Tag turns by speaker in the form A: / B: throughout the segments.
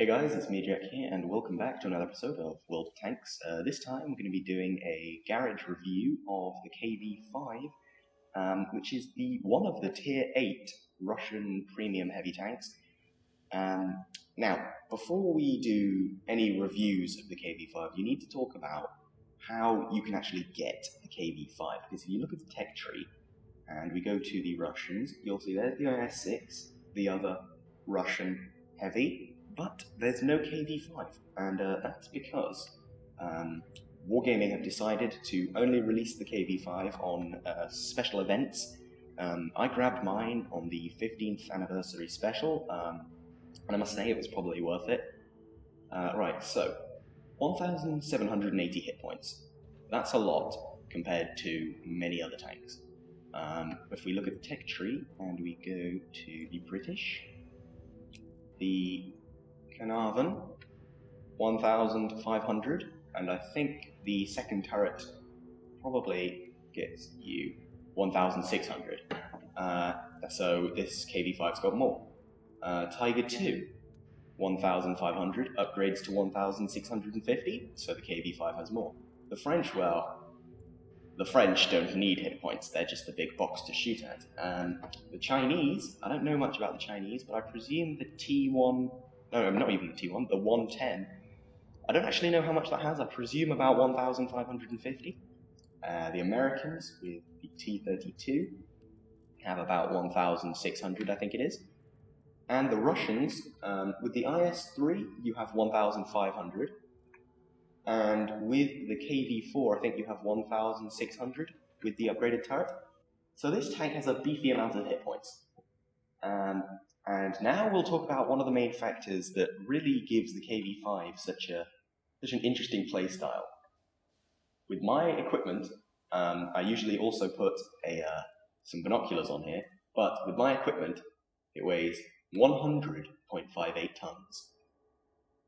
A: Hey guys, it's me Jack here, and welcome back to another episode of World of Tanks. This time we're going to be doing a garage review of the KV-5, which is one of the Tier 8 Russian premium heavy tanks. Now, before we do any reviews of the KV-5, you need to talk about how you can actually get the KV-5, because if you look at the tech tree, and we go to the Russians, you'll see there's the IS-6, the other Russian heavy, but there's no KV-5, and that's because Wargaming have decided to only release the KV-5 on special events. I grabbed mine on the 15th anniversary special, and I must say it was probably worth it. Right, so 1,780 hit points. That's a lot compared to many other tanks. If we look at the tech tree and we go to the British, the Carnarvon, 1,500, and I think the second turret probably gets you 1,600. So this KV-5's got more. Tiger 2, 1,500, upgrades to 1,650, so the KV-5 has more. The French, well, the French don't need hit points, they're just a big box to shoot at. The Chinese, I don't know much about the Chinese, but I presume the T1, no, not even the T1, the 110, I don't actually know how much that has, I presume about 1,550. The Americans, with the T32, have about 1,600, I think it is. And the Russians, with the IS-3, you have 1,500. And with the KV-4, I think you have 1,600 with the upgraded turret. So this tank has a beefy amount of hit points. And now we'll talk about one of the main factors that really gives the KV-5 such an interesting playstyle. With my equipment, I usually also put some binoculars on here, but with my equipment, it weighs 100.58 tons.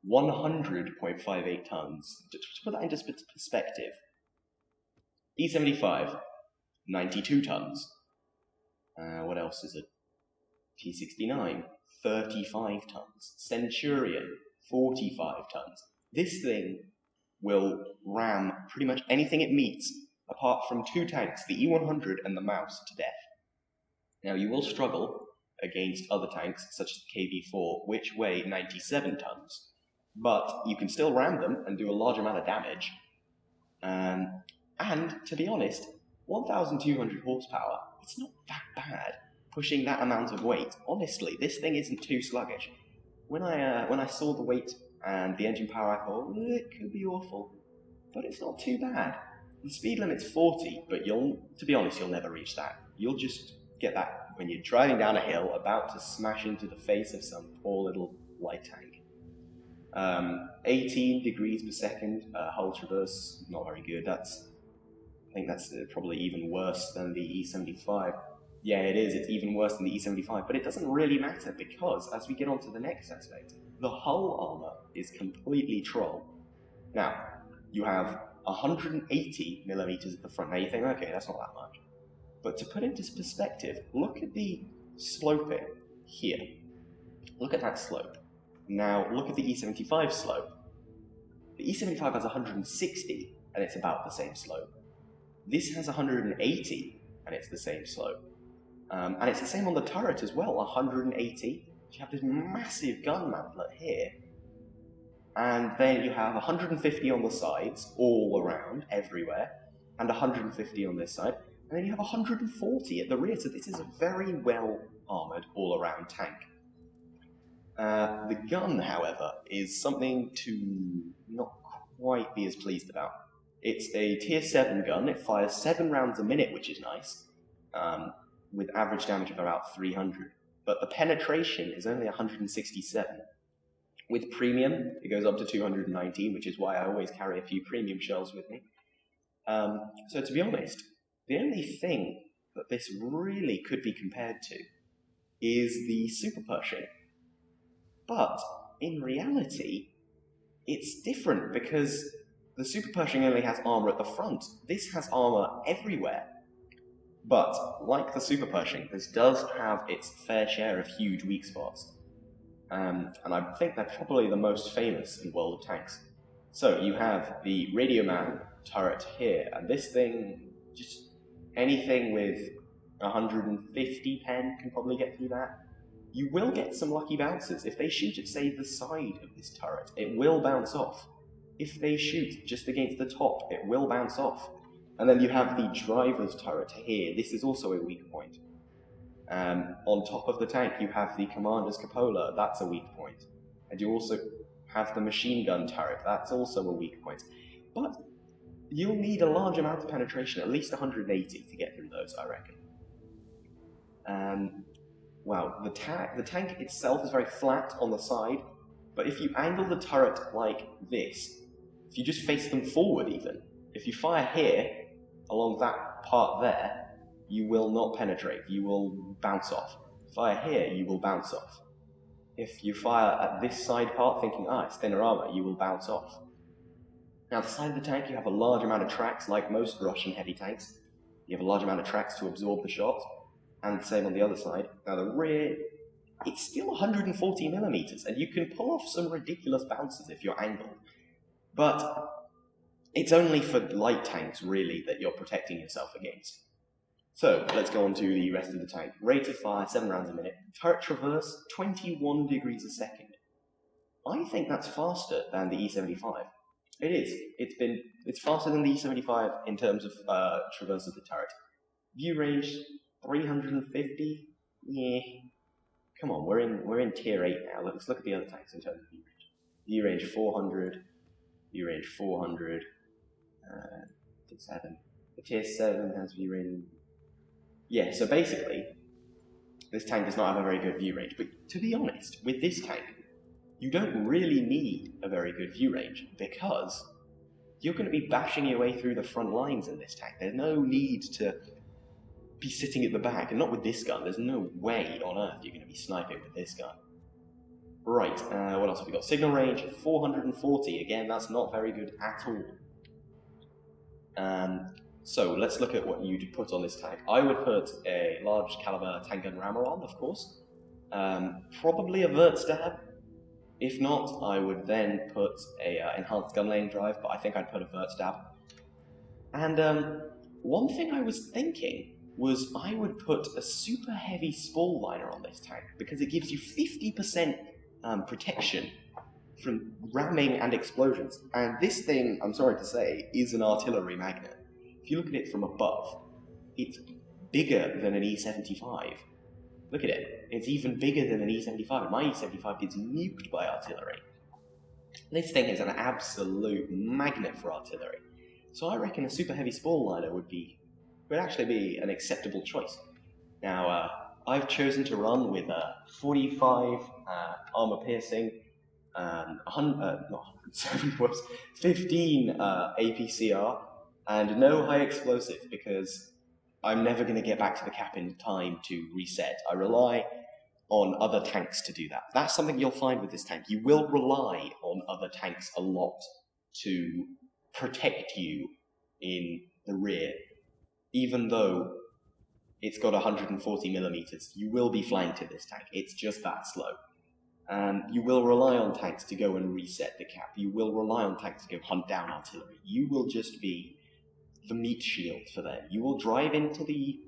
A: 100.58 tons. To put that into perspective, E75, 92 tons. What else is it? T69, 35 tons. Centurion, 45 tons. This thing will ram pretty much anything it meets, apart from two tanks, the E100 and the Mouse, to death. Now, you will struggle against other tanks, such as the KV-4, which weigh 97 tons. But you can still ram them and do a large amount of damage. And to be honest, 1,200 horsepower, it's not that bad, pushing that amount of weight. Honestly, this thing isn't too sluggish. When I saw the weight and the engine power, I thought, it could be awful. But it's not too bad. The speed limit's 40, but to be honest, you'll never reach that. You'll just get that when you're driving down a hill, about to smash into the face of some poor little light tank. 18 degrees per second, hull traverse, not very good. I think that's probably even worse than the E75. Yeah, it is, it's even worse than the E75, but it doesn't really matter because as we get on to the next aspect, the hull armor is completely troll. Now, you have 180 millimeters at the front. Now you think, okay, that's not that much. But to put into perspective, look at the sloping here. Look at that slope. Now, look at the E75 slope. The E75 has 160, and it's about the same slope. This has 180, and it's the same slope. And it's the same on the turret as well, 180. You have this massive gun mantlet here. And then you have 150 on the sides, all around, everywhere, and 150 on this side. And then you have 140 at the rear, so this is a very well-armoured, all-around tank. The gun, however, is something to not quite be as pleased about. It's a Tier 7 gun. It fires 7 rounds a minute, which is nice, with average damage of about 300. But the penetration is only 167. With premium, it goes up to 219, which is why I always carry a few premium shells with me. So to be honest, the only thing that this really could be compared to is the Super Pershing. But in reality, it's different because the Super Pershing only has armor at the front. This has armor everywhere. But, like the Super Pershing, this does have its fair share of huge weak spots. and I think they're probably the most famous in World of Tanks. So you have the Radio Man turret here, and this thing, just anything with 150 pen can probably get through that. You will get some lucky bounces. If they shoot at, say, the side of this turret, it will bounce off. If they shoot just against the top, it will bounce off. And then you have the driver's turret here. This is also a weak point. On top of the tank, you have the commander's cupola. That's a weak point. And you also have the machine gun turret. That's also a weak point. But you'll need a large amount of penetration, at least 180, to get through those, I reckon. Wow, the tank itself is very flat on the side, but if you angle the turret like this, if you just face them forward even, if you fire here, along that part there, you will not penetrate, you will bounce off. Fire here, you will bounce off. If you fire at this side part thinking, it's thinner armor, you will bounce off. Now, the side of the tank, you have a large amount of tracks, like most Russian heavy tanks. You have a large amount of tracks to absorb the shot, and the same on the other side. Now, the rear, it's still 140 millimeters, and you can pull off some ridiculous bounces if you're angled. But it's only for light tanks, really, that you're protecting yourself against. So, let's go on to the rest of the tank. Rate of fire, 7 rounds a minute. Turret traverse, 21 degrees a second. I think that's faster than the E75. It is. It's faster than the E75 in terms of traverse of the turret. View range, 350? Yeah. Come on, we're in tier 8 now. Let's look at the other tanks in terms of view range. View range 400. View range 400. Tier 7. The tier 7 has view range. Yeah, so basically, this tank does not have a very good view range. But to be honest, with this tank, you don't really need a very good view range because you're going to be bashing your way through the front lines in this tank. There's no need to be sitting at the back, and not with this gun. There's no way on earth you're going to be sniping with this gun. Right, what else have we got? Signal range, 440. Again, that's not very good at all. So let's look at what you'd put on this tank. I would put a large caliber tank gun rammer on, of course. Probably a vert stab. If not, I would then put a enhanced gun laying drive, but I think I'd put a vert stab. And one thing I was thinking was I would put a super heavy spall liner on this tank because it gives you 50% protection from ramming and explosions. And this thing, I'm sorry to say, is an artillery magnet. If you look at it from above, it's bigger than an E75. Look at it. It's even bigger than an E75. My E75 gets nuked by artillery. This thing is an absolute magnet for artillery. So I reckon a super heavy spall liner would actually be an acceptable choice. Now, I've chosen to run with 45 armor piercing, 15 APCR, and no high explosive because I'm never going to get back to the cap in time to reset. I rely on other tanks to do that. That's something you'll find with this tank. You will rely on other tanks a lot to protect you in the rear. Even though it's got 140 millimeters, you will be flanked in this tank. It's just that slow. You will rely on tanks to go and reset the cap. You will rely on tanks to go hunt down artillery. You will just be the meat shield for them. You will drive into the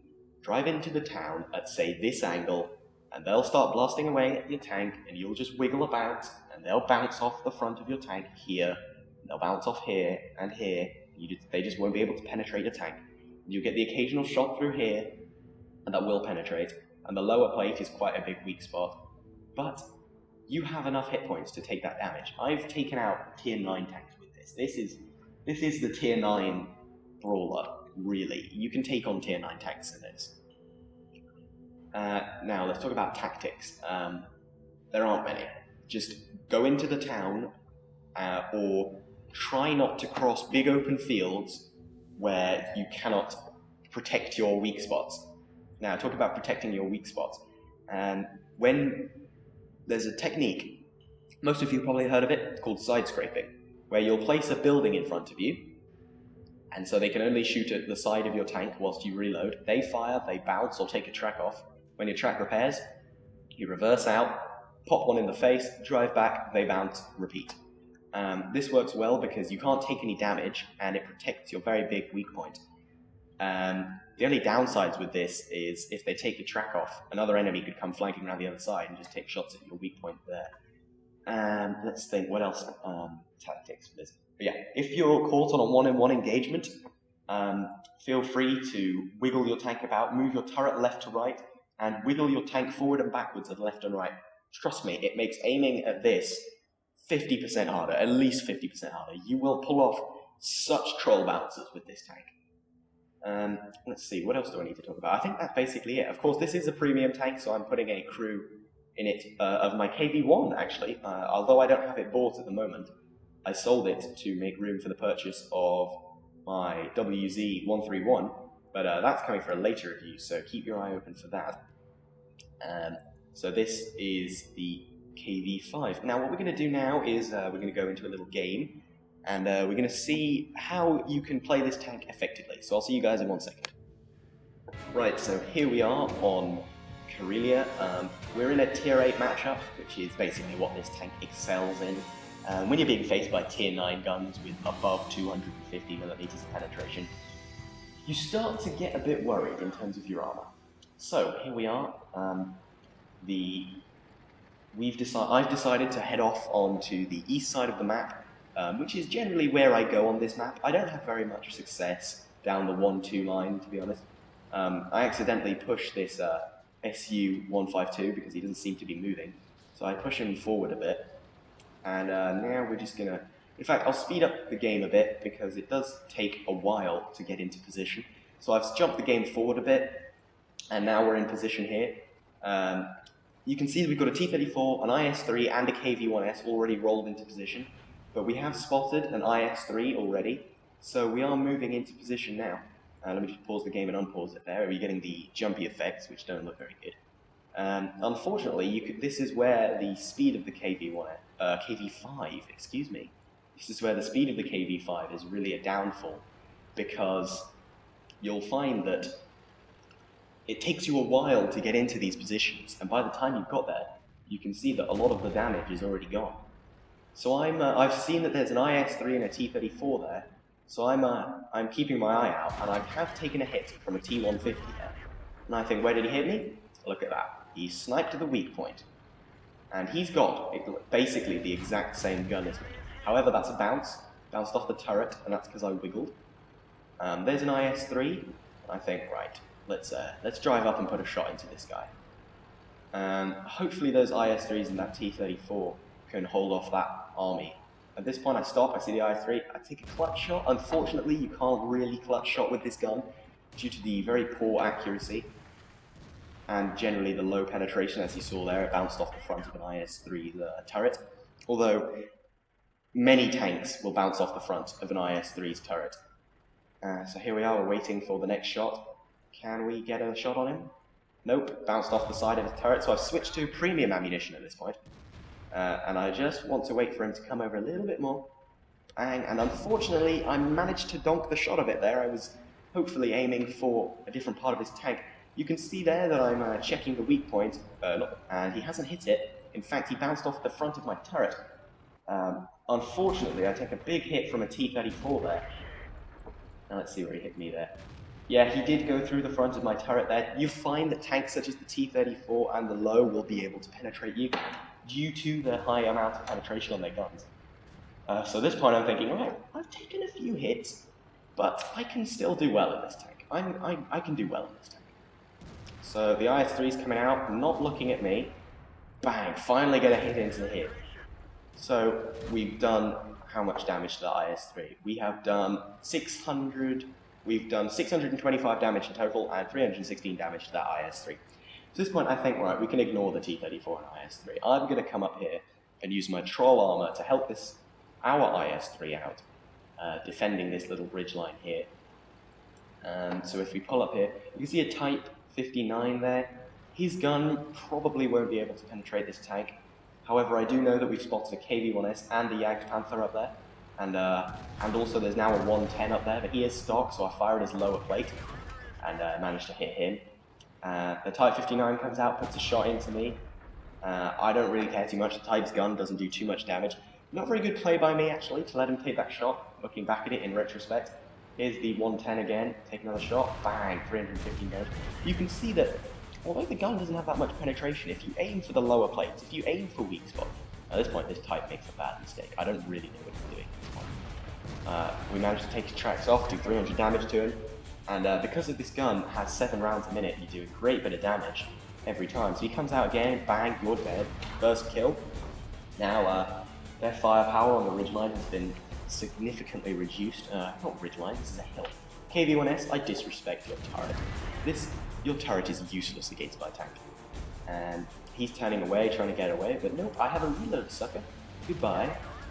A: town at, say, this angle, and they'll start blasting away at your tank, and you'll just wiggle about, and they'll bounce off the front of your tank here, and they'll bounce off here and here. They just won't be able to penetrate your tank. You get the occasional shot through here, and that will penetrate, and the lower plate is quite a big weak spot. But you have enough hit points to take that damage. I've taken out tier 9 tanks with this. This is the tier 9 brawler, really. You can take on tier 9 tanks in this. Now, let's talk about tactics. There aren't many. Just go into the town, or try not to cross big open fields where you cannot protect your weak spots. Now, talk about protecting your weak spots. When there's a technique, most of you probably heard of it, it's called side scraping, where you'll place a building in front of you, and so they can only shoot at the side of your tank whilst you reload. They fire, they bounce, or take a track off. When your track repairs, you reverse out, pop one in the face, drive back, they bounce, repeat. This works well because you can't take any damage, and it protects your very big weak point. The only downsides with this is if they take your track off, another enemy could come flanking around the other side and just take shots at your weak point there. Let's think, what else tactics for this? But yeah, if you're caught on a one-on-one engagement, feel free to wiggle your tank about, move your turret left to right, and wiggle your tank forward and backwards and left and right. Trust me, it makes aiming at this 50% harder, at least 50% harder. You will pull off such troll bounces with this tank. Let's see, what else do I need to talk about? I think that's basically it. Of course, this is a premium tank, so I'm putting a crew in it of my KV-1, actually. Although I don't have it bought at the moment, I sold it to make room for the purchase of my WZ-131, but that's coming for a later review, so keep your eye open for that. So this is the KV-5. Now what we're going to do now is we're going to go into a little game, and we're going to see how you can play this tank effectively. So I'll see you guys in 1 second. Right, so here we are on Karelia. We're in a tier 8 matchup, which is basically what this tank excels in. When you're being faced by tier 9 guns with above 250mm of penetration, you start to get a bit worried in terms of your armor. So here we are. I've decided to head off onto the east side of the map, which is generally where I go on this map. I don't have very much success down the 1-2 line, to be honest. I accidentally pushed this SU-152 because he doesn't seem to be moving, so I push him forward a bit, and now we're just gonna... In fact, I'll speed up the game a bit because it does take a while to get into position. So I've jumped the game forward a bit, and now we're in position here. You can see that we've got a T-34, an IS-3, and a KV-1S already rolled into position, but we have spotted an IS-3 already, so we are moving into position now. Let me just pause the game and unpause it there. You're getting the jumpy effects, which don't look very good. Unfortunately, this is where the speed of the KV-5, excuse me, this is where the speed of the KV-5 is really a downfall, because you'll find that it takes you a while to get into these positions, and by the time you've got there, you can see that a lot of the damage is already gone. So I've seen that there's an IS-3 and a T-34 there, so I'm keeping my eye out, and I have taken a hit from a T-150 there. And I think, where did he hit me? Look at that. He sniped to the weak point. And he's got basically the exact same gun as me. However, that's a bounced off the turret, and that's because I wiggled. There's an IS-3, and I think, right, let's drive up and put a shot into this guy. Hopefully those IS-3s and that T-34 can hold off that army. At this point I stop, I see the IS-3, I take a clutch shot. Unfortunately, you can't really clutch shot with this gun due to the very poor accuracy and generally the low penetration. As you saw there, it bounced off the front of an IS-3 turret, although many tanks will bounce off the front of an IS-3's turret. So here we are, we're waiting for the next shot. Can we get a shot on him? Nope, bounced off the side of his turret, so I've switched to premium ammunition at this point. And I just want to wait for him to come over a little bit more. Bang, and unfortunately I managed to donk the shot of it there. I was hopefully aiming for a different part of his tank. You can see there that I'm checking the weak point, and he hasn't hit it. In fact, he bounced off the front of my turret. Unfortunately, I take a big hit from a T-34 there. Now let's see where he hit me there. Yeah, he did go through the front of my turret there. You find that tanks such as the T-34 and the low will be able to penetrate you due to the high amount of penetration on their guns. So at this point I'm thinking, right, I've taken a few hits, but I can still do well in this tank. I can do well in this tank. So the IS-3's coming out, not looking at me. Bang, finally get a hit into the hip. So we've done how much damage to the IS-3? We have done 625 damage in total and 316 damage to that IS-3. So at this point I think, right, we can ignore the T-34 and IS-3. I'm going to come up here and use my troll armor to help our IS-3 out, defending this little bridge line here. So if we pull up here, you can see a Type 59 there. His gun probably won't be able to penetrate this tank. However, I do know that we've spotted a KV-1S and a Yanked Panther up there, and also there's now a 110 up there, but he is stock, so I fired his lower plate and managed to hit him. The Type 59 comes out, puts a shot into me, I don't really care too much. The Tiger's gun doesn't do too much damage. Not very good play by me, actually, to let him take that shot, looking back at it in retrospect. Here's the 110 again, take another shot, bang, 315 damage. You can see that, although the gun doesn't have that much penetration, if you aim for the lower plates, if you aim for weak spots, at this point this type makes a bad mistake. I don't really know what he's doing at this point. We managed to take his tracks off, do 300 damage to him, and because of this gun has 7 rounds a minute, you do a great bit of damage every time. So he comes out again, bang, you're dead, first kill. Now, their firepower on the ridgeline has been significantly reduced. Not ridgeline, this is a hill. KV-1S, I disrespect your turret. Your turret is useless against my tank. And he's turning away, trying to get away, but nope, I have a reload, sucker. Goodbye.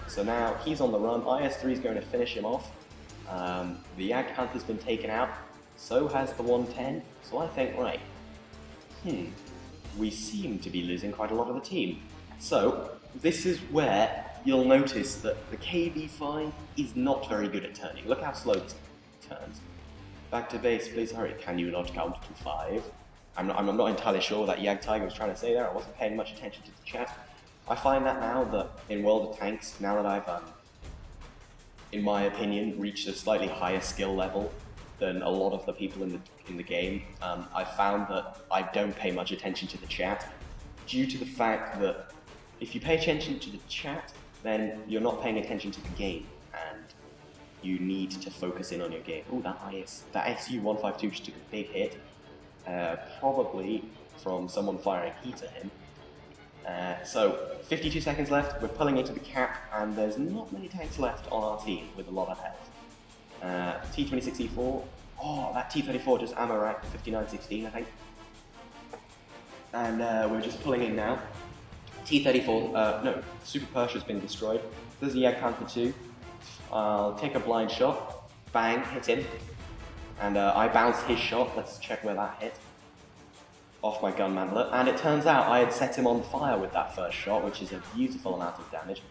A: So now he's on the run, IS-3 is going to finish him off. The Yag Panther's been taken out, so has the 110, so I think, right, we seem to be losing quite a lot of the team. So, this is where you'll notice that the KV-5 is not very good at turning. Look how slow this turns. Back to base, please hurry. Can you not count to 5? I'm not entirely sure what that Yag Tiger was trying to say there. I wasn't paying much attention to the chat. I find that now that in World of Tanks, now that I've, in my opinion, reached a slightly higher skill level than a lot of the people in the game, I've found that I don't pay much attention to the chat, due to the fact that if you pay attention to the chat, then you're not paying attention to the game, and you need to focus in on your game. Ooh, that SU-152 just took a big hit, probably from someone firing heat at him. So, 52 seconds left, we're pulling into the cap, and there's not many tanks left on our team with a lot of health. T-26E4, oh, that T-34 just ammo racked 5916, I think. And we're just pulling in now. T-34, no, Super Persia's been destroyed. There's a Yag Panther 2. I'll take a blind shot, bang, hit him. And I bounced his shot, let's check where that hit. Off my gun mantler, and it turns out I had set him on fire with that first shot, which is a beautiful amount of damage.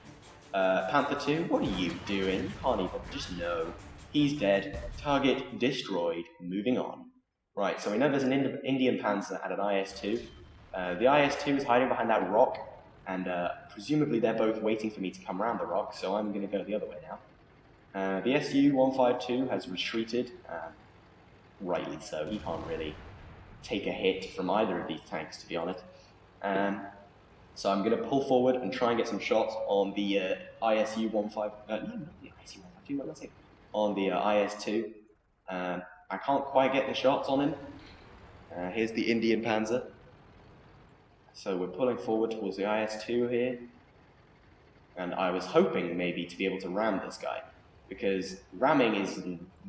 A: Panther 2, what are you doing? You can't even, just no. He's dead, target destroyed, moving on. Right, so we know there's an Indian Panzer and an IS-2. The IS-2 is hiding behind that rock, and presumably they're both waiting for me to come around the rock, so I'm going to go the other way now. The SU-152 has retreated, rightly so, he can't really take a hit from either of these tanks, to be honest. So I'm going to pull forward and try and get some shots on the ISU-15, no, not the ISU-152, what did I say? On the IS-2. I can't quite get the shots on him. Here's the Indian Panzer. So we're pulling forward towards the IS-2 here. And I was hoping maybe to be able to ram this guy, because ramming is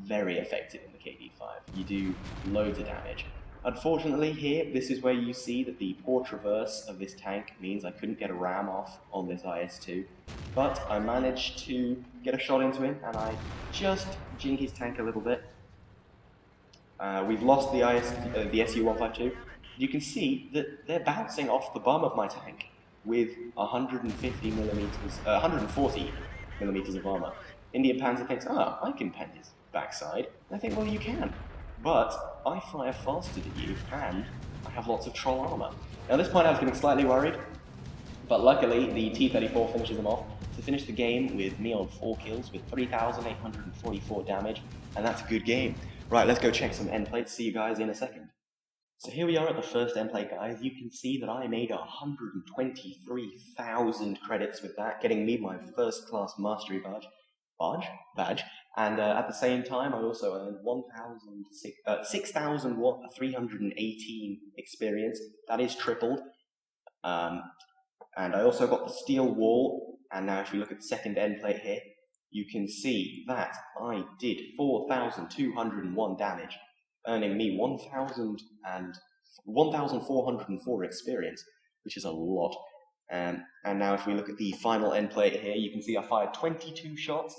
A: very effective in the KV-5. You do loads of damage. Unfortunately here, this is where you see that the poor traverse of this tank means I couldn't get a ram off on this IS-2. But I managed to get a shot into him, and I just jink his tank a little bit. We've lost the SU-152. You can see that they're bouncing off the bum of my tank with 140 millimeters of armor. Indian Panzer thinks, I can pen his backside. And I think, well, you can. But I fire faster than you, and I have lots of troll armor. Now at this point I was getting slightly worried, but luckily the T-34 finishes them off to finish the game with me on 4 kills with 3,844 damage, and that's a good game. Right, let's go check some end plates, see you guys in a second. So here we are at the first end plate, guys. You can see that I made 123,000 credits with that, getting me my first class mastery badge. And at the same time, I also earned 6,318 experience. That is tripled. And I also got the steel wall. And now if you look at the second end plate here, you can see that I did 4,201 damage, earning me 1,404 experience, which is a lot. And now if we look at the final end plate here, you can see I fired 22 shots,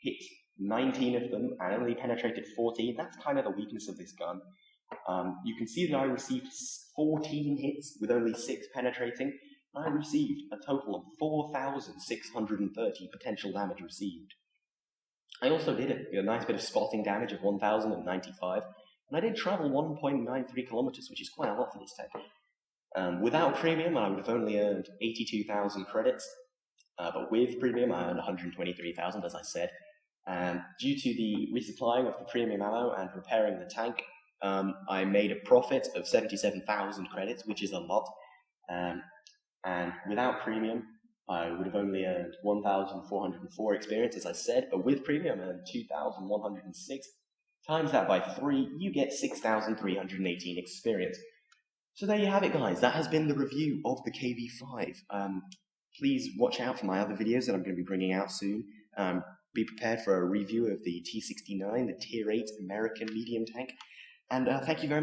A: hit 19 of them, and only penetrated 14. That's kind of the weakness of this gun. You can see that I received 14 hits with only 6 penetrating. I received a total of 4,630 potential damage received. I also did a nice bit of spotting damage of 1,095, and I did travel 1.93 kilometers, which is quite a lot for this tank. Without premium, I would have only earned 82,000 credits, but with premium, I earned 123,000, as I said. And due to the resupplying of the premium ammo and repairing the tank, I made a profit of 77,000 credits, which is a lot. And without premium, I would have only earned 1,404 experience, as I said, but with premium, I earned 2,106. Times that by 3, you get 6,318 experience. So there you have it, guys. That has been the review of the KV-5. Please watch out for my other videos that I'm going to be bringing out soon. Be prepared for a review of the T-69, the Tier 8 American medium tank. And thank you very much.